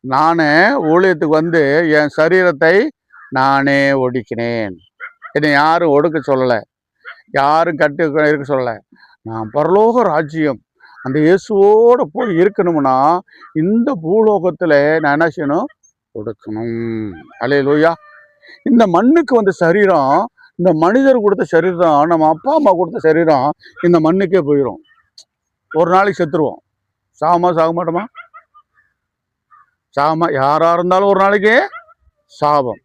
நானே ஊழியத்துக்கு வந்து என் சரீரத்தை நானே ஒடுக்கினேன். என்னை யாரும் ஒடுக்க சொல்லலை, யாரும் கட்டி இருக்க சொல்லலை. நான் பரலோக ராஜ்யம் அந்த இயேசுவோட போய் இருக்கணும்னா இந்த பூலோகத்தில் நான் என்ன செய்யணும்? கொடுக்கணும். அல்லேலூயா. இந்த மண்ணுக்கு வந்த சரீரம், இந்த மனிதர் கொடுத்த சரீரம், நம்ம அப்பா அம்மா கொடுத்த சரீரம் இந்த மண்ணுக்கே போயிடும். ஒரு நாளைக்கு செத்துருவோம். சாக மாட்டோமா? யாராக இருந்தாலும் ஒரு நாளைக்கு சாபம்.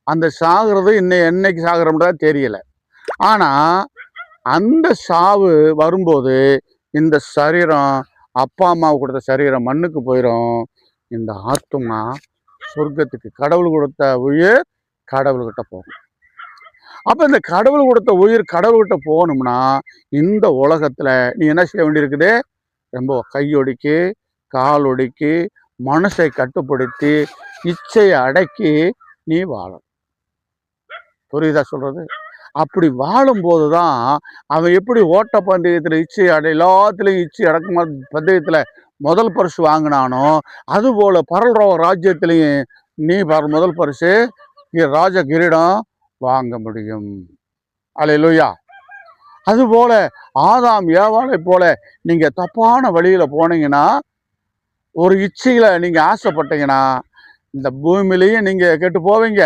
அந்த சாகிறது என்னைக்கு சாகிறோம்ன்றா தெரியல. ஆனால் அந்த சாவு வரும்போது இந்த சரீரம், அப்பா அம்மாவுக்கு கொடுத்த சரீரம் மண்ணுக்கு போயிடும். இந்த ஆத்துமா சொர்க்கத்துக்கு, கடவுள் கொடுத்த உயிர் கடவுள்கிட்ட போகும். அப்போ இந்த கடவுள் கொடுத்த உயிர் கடவுள்கிட்ட போகணும்னா இந்த உலகத்தில் நீ என்ன செய்ய வேண்டியிருக்குது? ரொம்ப கையொடுக்கி கால் ஒடுக்கி மனசை கட்டுப்படுத்தி இச்சையை அடக்கி நீ வாழணும். புரியுதா சொல்றது? அப்படி வாழும்போது தான் அவன் எப்படி ஓட்ட பந்தயத்தில் இச்சை எல்லாத்துலேயும் இச்சை அடக்குமா பந்தயத்தில் முதல் பரிசு வாங்கினானோ அதுபோல் பரலோக ராஜ்யத்திலையும் நீ முதல் பரிசு ராஜ கிரீடம் வாங்க முடியும். அல்லேலூயா. அதுபோல ஆதாம் ஏவாளை போல நீங்க தப்பான வழியில போனீங்கன்னா, ஒரு இச்சையில நீங்க ஆசைப்பட்டீங்கன்னா இந்த பூமியிலையும் நீங்க கெட்டு போவீங்க,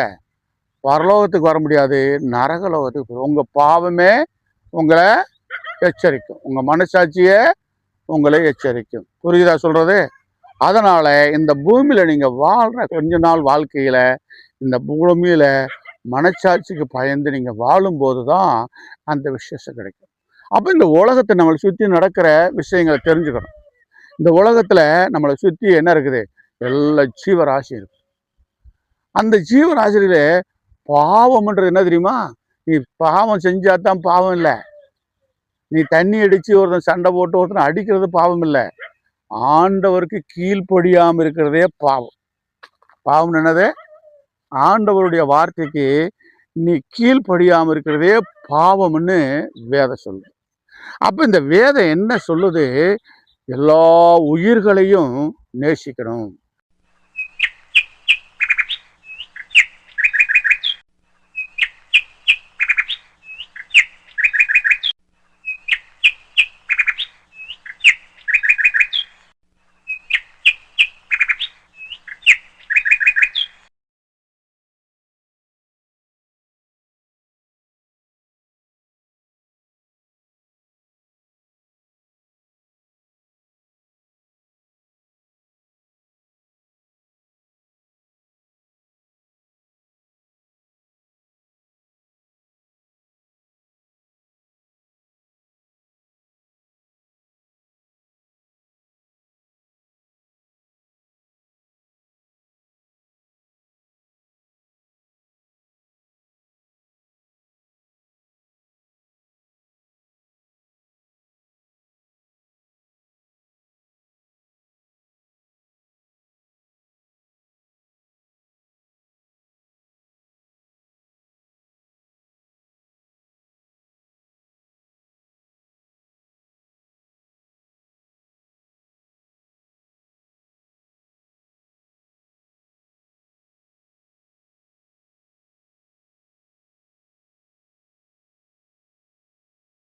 பரலோகத்துக்கு வர முடியாது, நரகலோகத்துக்கு. உங்க பாவமே உங்களை எச்சரிக்கும், உங்க மனசாட்சியே உங்களை எச்சரிக்கும். புரியுதா சொல்றது? அதனால இந்த பூமியில நீங்க வாழ்ற கொஞ்ச நாள் வாழ்க்கையில இந்த பூமியில மனச்சாட்சிக்கு பயந்து நீங்க வாழும்போது தான் அந்த விசேஷம் கிடைக்கும். அப்போ இந்த உலகத்தை நம்மளை சுற்றி நடக்கிற விஷயங்களை தெரிஞ்சுக்கணும். இந்த உலகத்துல நம்மளை சுற்றி என்ன இருக்குது? எல்லா ஜீவராசி இருக்கு. அந்த ஜீவராசியில பாவம்ன்றது என்ன தெரியுமா? நீ பாவம் செஞ்சாதான் பாவம் இல்லை. நீ தண்ணி அடிச்சு ஒருத்தன் சண்டை போட்டு ஒருத்தன் அடிக்கிறது பாவம் இல்லை. ஆண்டவருக்கு கீழ்ப்படியாமல் இருக்கிறதே பாவம். பாவம் என்னது? ஆண்டவருடைய வார்த்தைக்கு நீ கீழ்ப்படியாமல் இருக்கிறதே பாவம்னு வேதம் சொல்லுது. அப்ப இந்த வேதம் என்ன சொல்லுது? எல்லா உயிர்களையும் நேசிக்கணும்.